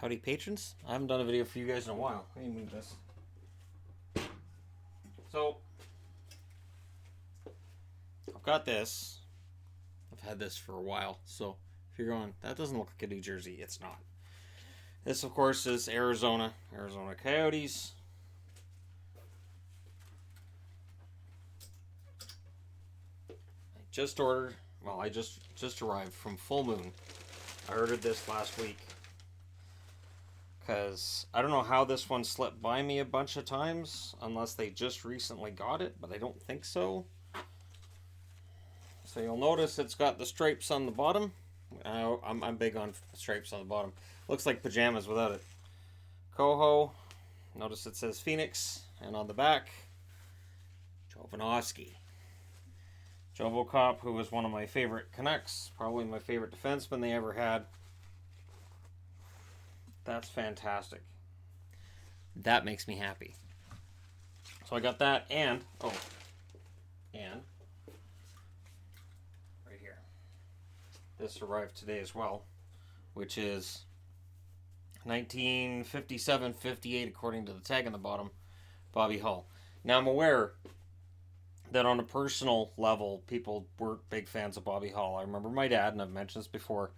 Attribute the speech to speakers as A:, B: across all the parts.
A: Howdy, patrons. I haven't done a video for you guys in a while. Let me move this. So, I've got this. I've had this for a while. So, if you're going, that doesn't look like a New Jersey, it's not. This, of course, is Arizona Coyotes. I just ordered, I just arrived from Full Moon. I ordered this last week. Because I don't know how this one slipped by me a bunch of times, unless they just recently got it, but I don't think so. So you'll notice it's got the stripes on the bottom. I'm big on stripes on the bottom. Looks like pajamas without it. Coho. Notice it says Phoenix. And on the back, Jovanovski. Jovocop, who was one of my favorite Canucks. Probably my favorite defenseman they ever had. That's fantastic. That makes me happy. So I got that and right here. This arrived today as well, which is 1957-58 according to the tag on the bottom, Bobby Hull. Now I'm aware that on a personal level, people weren't big fans of Bobby Hull. I remember my dad, and I've mentioned this before,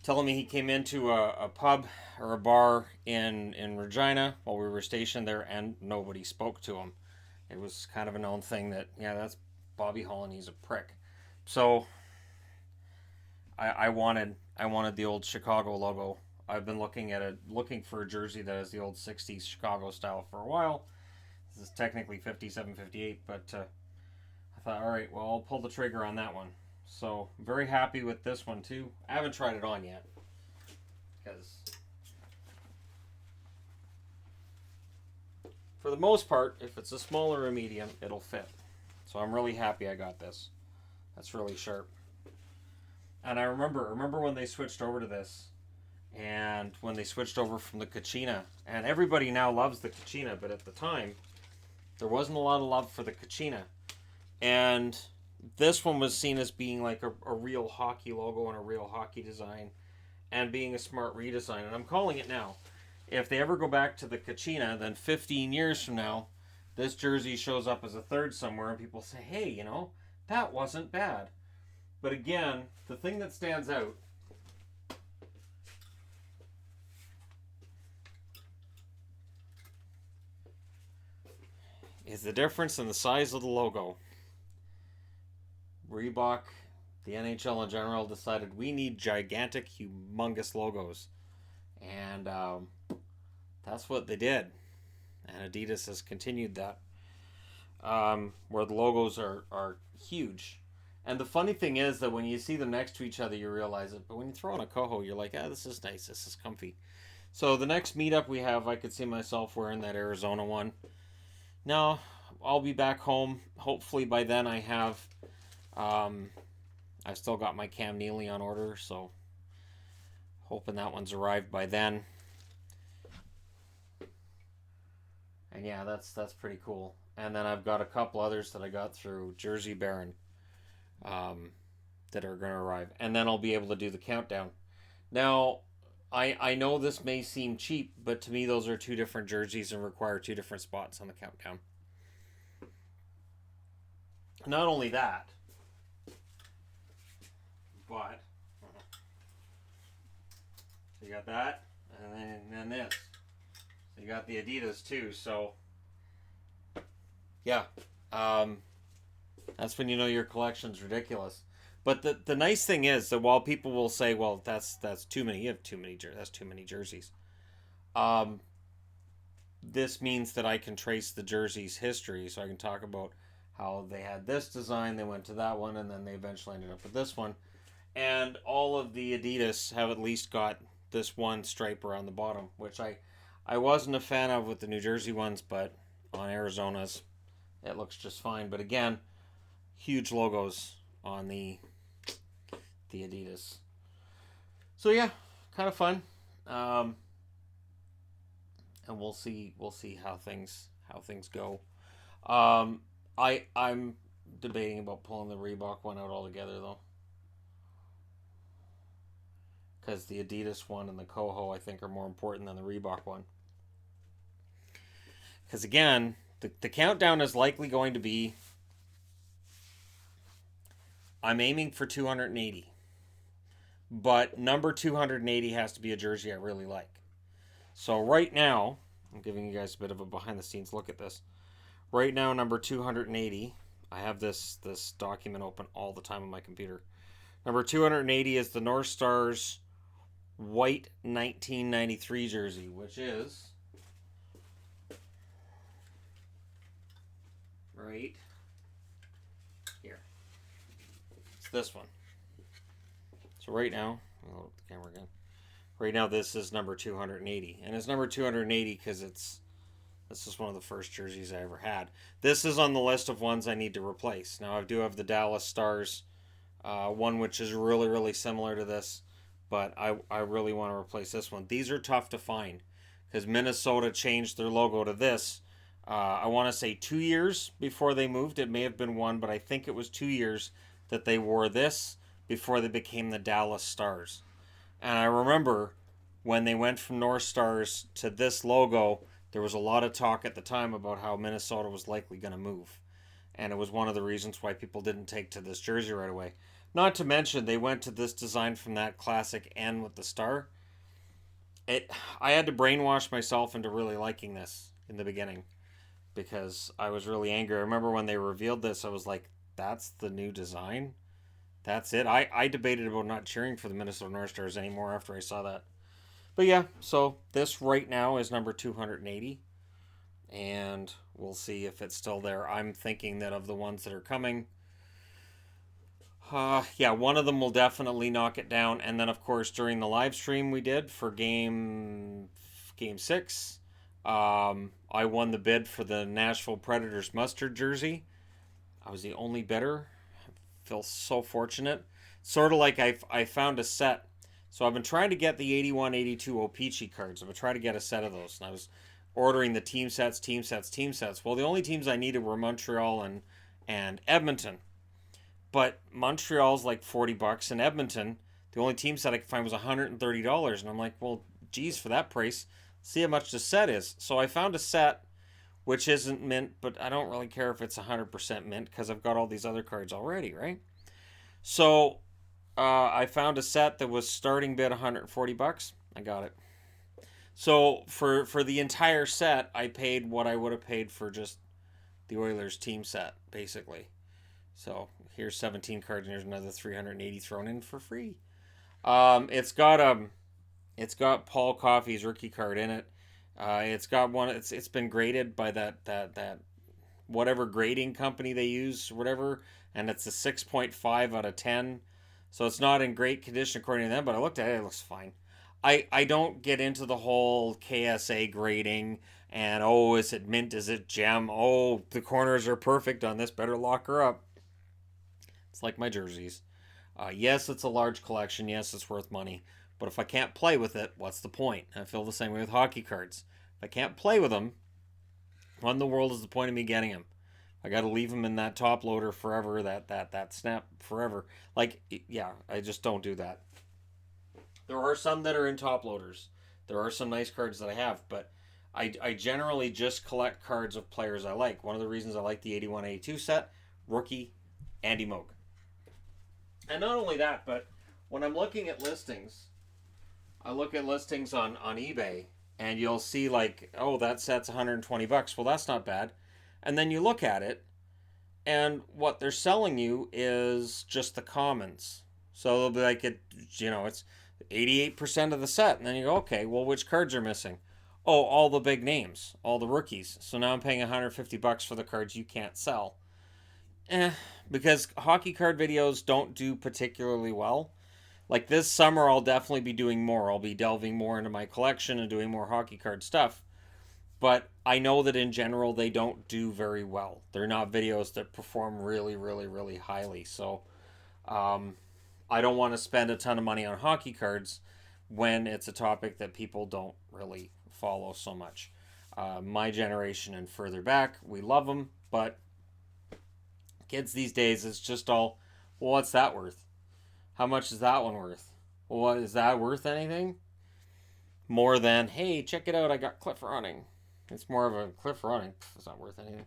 A: telling me he came into a pub or a bar in Regina while we were stationed there, and nobody spoke to him. It was kind of a known thing that, yeah, that's Bobby Hull and he's a prick. So I wanted the old Chicago logo. I've been looking for a jersey that has the old 60s Chicago style for a while. This is technically 57-58, but I thought, all right, well, I'll pull the trigger on that one. So, I'm very happy with this one, too. I haven't tried it on yet. Because, for the most part, if it's a small or a medium, it'll fit. So, I'm really happy I got this. That's really sharp. And I remember when they switched over to this. And when they switched over from the Kachina. And everybody now loves the Kachina, but at the time, there wasn't a lot of love for the Kachina. And this one was seen as being like a real hockey logo and a real hockey design and being a smart redesign. And I'm calling it now. If they ever go back to the Kachina, then 15 years from now, this jersey shows up as a third somewhere and people say, hey, that wasn't bad. But again, the thing that stands out is the difference in the size of the logo. Reebok, the NHL in general, decided we need gigantic, humongous logos. And that's what they did. And Adidas has continued that. Where the logos are huge. And the funny thing is that when you see them next to each other, you realize it. But when you throw on a Coho, you're like, this is nice. This is comfy. So the next meetup we have, I could see myself wearing that Arizona one. Now, I'll be back home. Hopefully by then I have... I've still got my Cam Neely on order, so hoping that one's arrived by then. And yeah, that's pretty cool. And then I've got a couple others that I got through Jersey Baron that are going to arrive. And then I'll be able to do the countdown. Now, I know this may seem cheap, but to me those are two different jerseys and require two different spots on the countdown. Not only that, but so you got that, and then this. So you got the Adidas too. So yeah, that's when you know your collection's ridiculous. But the nice thing is that while people will say, well, that's too many, you have too many that's too many jerseys. This means that I can trace the jersey's history, so I can talk about how they had this design, they went to that one, and then they eventually ended up with this one. And all of the Adidas have at least got this one stripe around the bottom, which I wasn't a fan of with the New Jersey ones, but on Arizona's, it looks just fine. But again, huge logos on the Adidas. So yeah, kind of fun. And we'll see how things go. I'm debating about pulling the Reebok one out altogether though. because the Adidas one and the Coho, I think, are more important than the Reebok one. Because again, the countdown is likely going to be, I'm aiming for 280. But number 280 has to be a jersey I really like. So right now, I'm giving you guys a bit of a behind the scenes look at this. Right now, number 280, I have this document open all the time on my computer. Number 280 is the North Stars white 1993 jersey, which is right here. It's this one. So right now, I'll look at the camera again. Right now, this is number 280, and it's number 280 because this is one of the first jerseys I ever had. This is on the list of ones I need to replace. Now, I do have the Dallas Stars, one which is really, really similar to this, but I really want to replace this one. These are tough to find because Minnesota changed their logo to this. I want to say 2 years before they moved. It may have been one, but I think it was 2 years that they wore this before they became the Dallas Stars. And I remember when they went from North Stars to this logo, there was a lot of talk at the time about how Minnesota was likely going to move. And it was one of the reasons why people didn't take to this jersey right away. Not to mention, they went to this design from that classic N with the star. I had to brainwash myself into really liking this in the beginning because I was really angry. I remember when they revealed this, I was like, that's the new design? That's it? I debated about not cheering for the Minnesota North Stars anymore after I saw that. But yeah, so this right now is number 280. And we'll see if it's still there. I'm thinking that of the ones that are coming, yeah, one of them will definitely knock it down. And then, of course, during the live stream we did for game 6, I won the bid for the Nashville Predators mustard jersey. I was the only bidder. I feel so fortunate. Sort of like I found a set. So I've been trying to get the 81, 82 O-Pee-Chee cards. I've been trying to get a set of those. And I was ordering the team sets. Well, the only teams I needed were Montreal and Edmonton. But Montreal's like $40, and Edmonton, the only team set I could find was $130. And I'm like, well, geez, for that price, see how much the set is. So I found a set which isn't mint, but I don't really care if it's 100% mint because I've got all these other cards already, right? So I found a set that was starting bid $140. I got it. So for the entire set, I paid what I would have paid for just the Oilers team set, basically. So here's 17 cards, and here's another 380 thrown in for free. It's got Paul Coffey's rookie card in it. It's got one. It's been graded by that whatever grading company they use, whatever, and it's a 6.5 out of 10. So it's not in great condition according to them, but I looked at it, it looks fine. I don't get into the whole KSA grading and, oh, is it mint, is it gem, oh, the corners are perfect on this, better lock her up. It's like my jerseys. Yes, it's a large collection. Yes, it's worth money. But if I can't play with it, what's the point? I feel the same way with hockey cards. If I can't play with them, what in the world is the point of me getting them? I got to leave them in that top loader forever, that snap forever. Like, yeah, I just don't do that. There are some that are in top loaders. There are some nice cards that I have, but I generally just collect cards of players I like. One of the reasons I like the 81-82 set, rookie, Andy Moog. And not only that, but when I'm looking at listings, I look at listings on eBay, and you'll see like, oh, that set's $120. Well, that's not bad. And then you look at it, and what they're selling you is just the commons. So they'll be like, it's 88% of the set. And then you go, okay, well, which cards are missing? Oh, all the big names, all the rookies. So now I'm paying $150 for the cards you can't sell. Because hockey card videos don't do particularly well. Like this summer, I'll definitely be doing more. I'll be delving more into my collection and doing more hockey card stuff. But I know that in general, they don't do very well. They're not videos that perform really, really, really highly. So I don't want to spend a ton of money on hockey cards when it's a topic that people don't really follow so much. My generation and further back, we love them. But kids these days, it's just all, well, what's that worth? How much is that one worth? What is that worth anything? More than, hey, check it out, I got Cliff running. It's more of a Cliff running. It's not worth anything.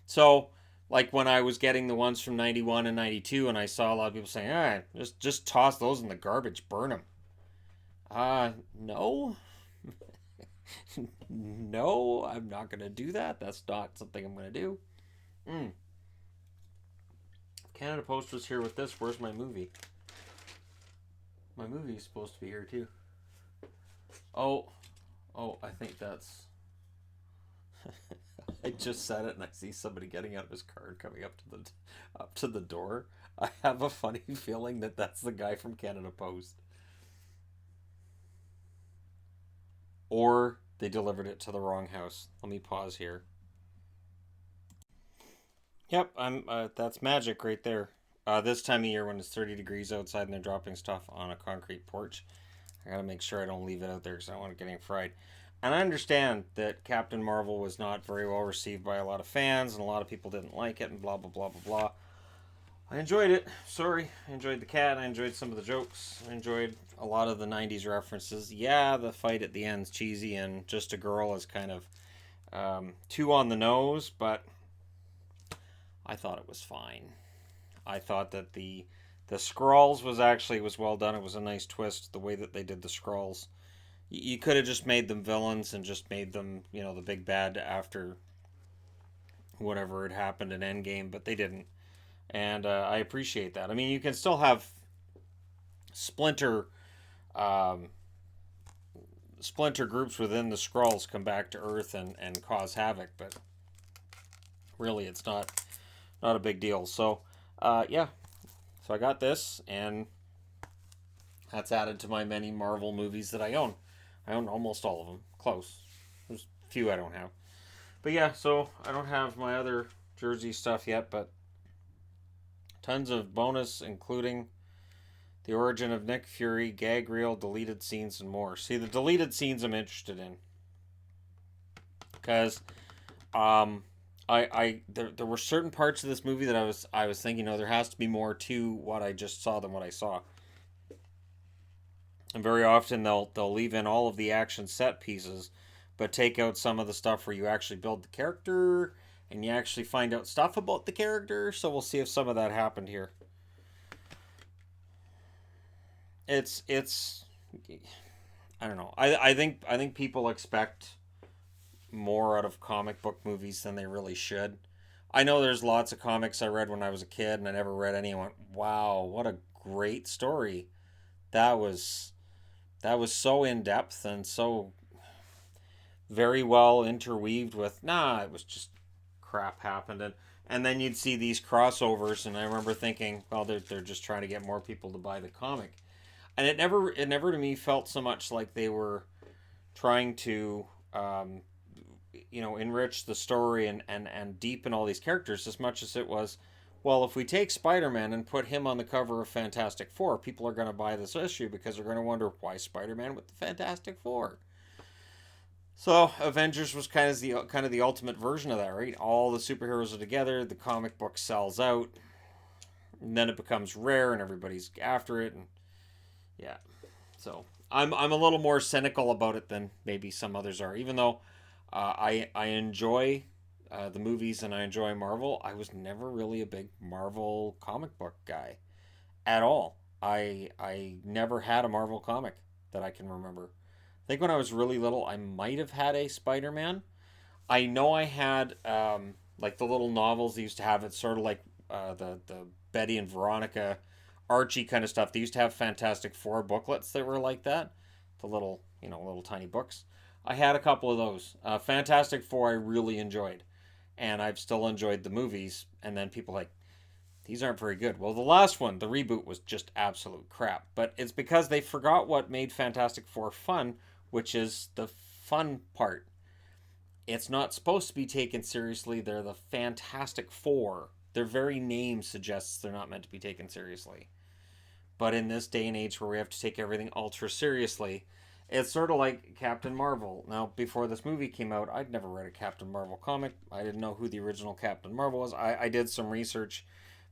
A: So, like when I was getting the ones from 91 and 92, and I saw a lot of people saying, just toss those in the garbage, burn them. No. No, I'm not going to do that. That's not something I'm going to do. Mm. Canada Post was here with this. Where's my movie? My movie is supposed to be here too. Oh, I think that's. I just said it, and I see somebody getting out of his car and coming up to the door. I have a funny feeling that that's the guy from Canada Post, or they delivered it to the wrong house. Let me pause here. Yep, I'm. That's magic right there. This time of year when it's 30 degrees outside and they're dropping stuff on a concrete porch, I gotta make sure I don't leave it out there because I don't want it getting fried. And I understand that Captain Marvel was not very well received by a lot of fans and a lot of people didn't like it and blah blah blah blah blah. I enjoyed it. Sorry, I enjoyed the cat. I enjoyed some of the jokes. I enjoyed a lot of the '90s references. Yeah, the fight at the end's cheesy and just a girl is kind of too on the nose, but I thought it was fine. I thought that the Skrulls was well done. It was a nice twist the way that they did the Skrulls. You could have just made them villains and just made them, the big bad after whatever had happened in Endgame, but they didn't. And I appreciate that. I mean, you can still have splinter um, splinter groups within the Skrulls come back to Earth and cause havoc, but really it's not a big deal. So yeah, so I got this, and that's added to my many Marvel movies that I own. I own almost all of them. Close. There's a few I don't have. But yeah, so I don't have my other Jersey stuff yet, but tons of bonus, including the origin of Nick Fury, gag reel, deleted scenes, and more. See, the deleted scenes I'm interested in. Because there were certain parts of this movie that I was thinking, there has to be more to what I just saw than what I saw. And very often they'll leave in all of the action set pieces, but take out some of the stuff where you actually build the character and you actually find out stuff about the character. So we'll see if some of that happened here. It's I don't know. I think people expect more out of comic book movies than they really should. I know there's lots of comics I read when I was a kid and I never read any and went, wow, what a great story. That was so in depth and so very well interweaved with it was just crap happened, and then you'd see these crossovers, and I remember thinking, well, they're just trying to get more people to buy the comic. And it never to me felt so much like they were trying to enrich the story and deepen all these characters as much as it was, well, if we take Spider-Man and put him on the cover of Fantastic Four, people are going to buy this issue because they're going to wonder why Spider-Man with the Fantastic Four. So Avengers was kind of the ultimate version of that, right? All the superheroes are together, the comic book sells out, and then it becomes rare and everybody's after it, and yeah. So I'm a little more cynical about it than maybe some others are, even though I enjoy the movies and I enjoy Marvel. I was never really a big Marvel comic book guy at all. I never had a Marvel comic that I can remember. I think when I was really little, I might have had a Spider-Man. I know I had like the little novels they used to have. It's sort of like the Betty and Veronica, Archie kind of stuff. They used to have Fantastic Four booklets that were like that. The little tiny books. I had a couple of those. Fantastic Four I really enjoyed, and I've still enjoyed the movies. And then people like, these aren't very good. Well, the last one, the reboot, was just absolute crap. But it's because they forgot what made Fantastic Four fun, which is the fun part. It's not supposed to be taken seriously. They're the Fantastic Four. Their very name suggests they're not meant to be taken seriously. But in this day and age where we have to take everything ultra seriously, it's sort of like Captain Marvel. Now, before this movie came out, I'd never read a Captain Marvel comic. I didn't know who the original Captain Marvel was. I did some research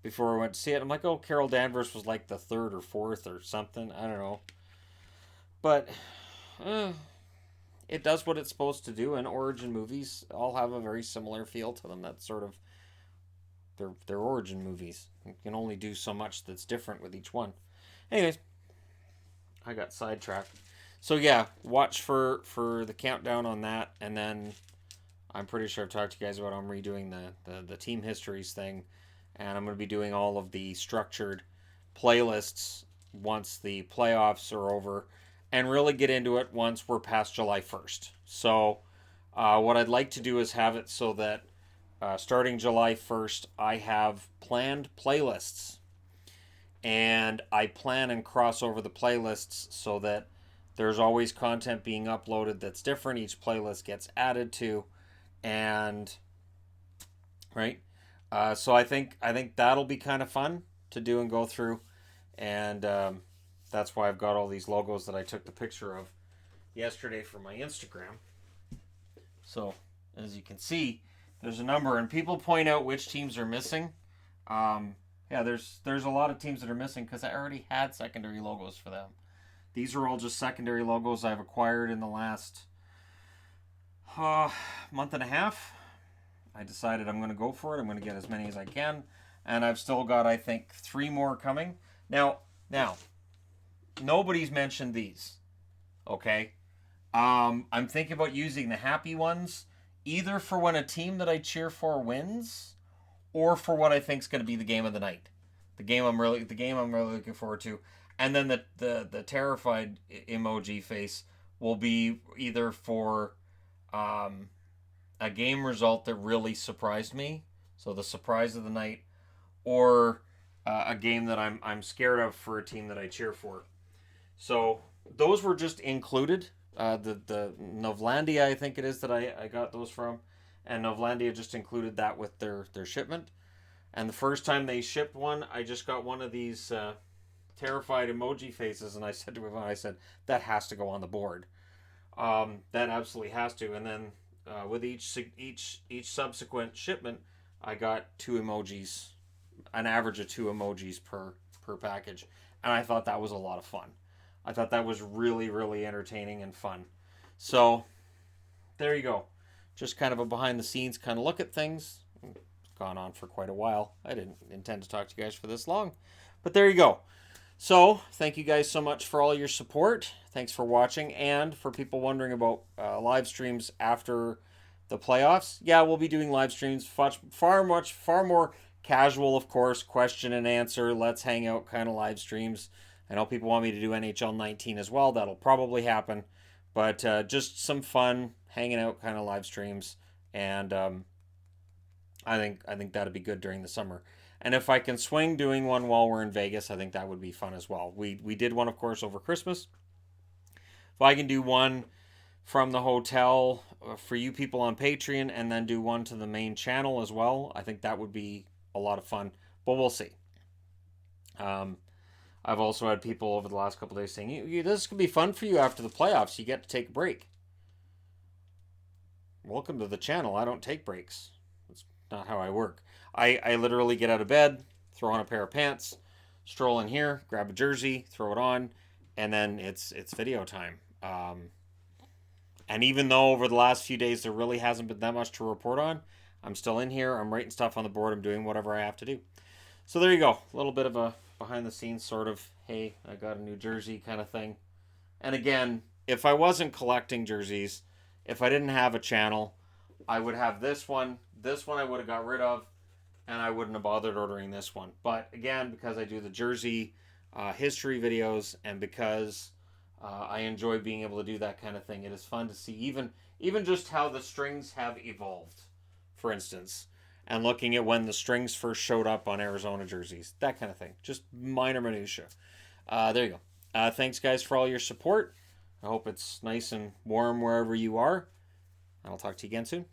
A: before I went to see it. I'm like, oh, Carol Danvers was like the third or fourth or something. I don't know. But uh, it does what it's supposed to do, and origin movies all have a very similar feel to them. That's sort of their origin movies. You can only do so much that's different with each one. Anyways, I got sidetracked. So yeah, watch for the countdown on that, and then I'm pretty sure I've talked to you guys about I'm redoing the team histories thing, and I'm going to be doing all of the structured playlists once the playoffs are over, and really get into it once we're past July 1st. So what I'd like to do is have it so that starting July 1st, I have planned playlists, and I plan and cross over the playlists so that there's always content being uploaded that's different. Each playlist gets added to, and right. So I think that'll be kind of fun to do and go through, and that's why I've got all these logos that I took the picture of yesterday for my Instagram. So as you can see, there's a number, and people point out which teams are missing. Yeah, there's a lot of teams that are missing because I already had secondary logos for them. These are all just secondary logos I've acquired in the last month and a half. I decided I'm going to go for it. I'm going to get as many as I can, and I've still got, I think, 3 more coming. Now, nobody's mentioned these. Okay, I'm thinking about using the happy ones either for when a team that I cheer for wins, or for what I think is going to be the game of the night, the game I'm really looking forward to, and then the terrified emoji face will be either for a game result that really surprised me, so the surprise of the night, or a game that I'm scared of for a team that I cheer for. So those were just included. The Novlandia, I think it is that I got those from, and Novlandia just included that with their shipment. And the first time they shipped one, I just got one of these terrified emoji faces, and I said to everyone, I said, that has to go on the board. That absolutely has to. And then with each subsequent shipment, I got 2 emojis, an average of 2 emojis per package, and I thought that was a lot of fun. I thought that was really, really entertaining and fun. So there you go. Just kind of a behind the scenes kind of look at things. It's gone on for quite a while. I didn't intend to talk to you guys for this long, but there you go. So thank you guys so much for all your support. Thanks for watching, and for people wondering about live streams after the playoffs. Yeah, we'll be doing live streams, far more casual, of course, question and answer, let's hang out kind of live streams. I know people want me to do NHL 19 as well. That'll probably happen, but just some fun hanging out kind of live streams, and I think that'd be good during the summer. And if I can swing doing one while we're in Vegas, I think that would be fun as well. We did one, of course, over Christmas. If I can do one from the hotel for you people on Patreon, and then do one to the main channel as well, I think that would be a lot of fun. But we'll see. I've also had people over the last couple of days saying, this could be fun for you after the playoffs. You get to take a break. Welcome to the channel. I don't take breaks. That's not how I work. I literally get out of bed, throw on a pair of pants, stroll in here, grab a jersey, throw it on, and then it's video time. And even though over the last few days there really hasn't been that much to report on, I'm still in here. I'm writing stuff on the board. I'm doing whatever I have to do. So there you go. A little bit of a behind the scenes sort of, hey, I got a new jersey kind of thing. And again, if I wasn't collecting jerseys, if I didn't have a channel, I would have this one. This one I would have got rid of, and I wouldn't have bothered ordering this one. But again, because I do the jersey history videos, and because I enjoy being able to do that kind of thing, it is fun to see even just how the strings have evolved, for instance, and looking at when the strings first showed up on Arizona jerseys, that kind of thing. Just minor minutia. There you go. Thanks, guys, for all your support. I hope it's nice and warm wherever you are. And I'll talk to you again soon.